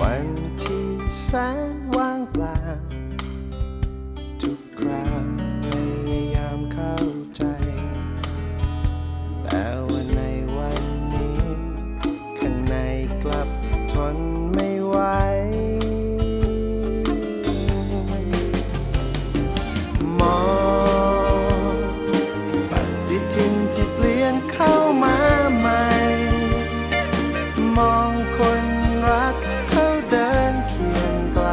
วันที่แสนว่างเปล่าทุกคราวพยายามเข้าใจแต่ว่าในวันนี้ข้างในกลับทนไม่ไหวมองปฏิทินที่เปลี่ยนเข้ามาใหม่มองคนรักเขาเดินเคียงไกล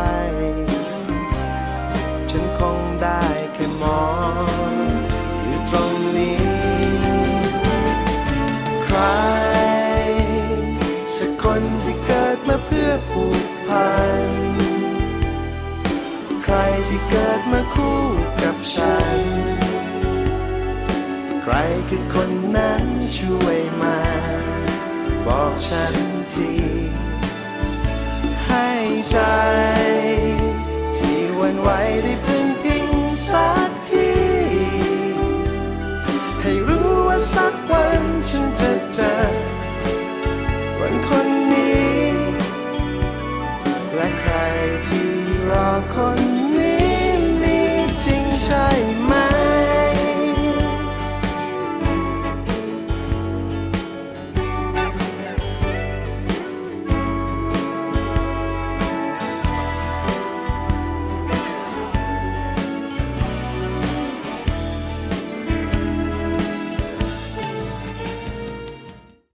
ฉันคงได้แค่มองอยู่ตรงนี้ใครสักคนที่เกิดมาเพื่อผูกพันใครที่เกิดมาคู่กับฉันใครคือคนนั้นช่วยมาบอกฉันทีให้ใจ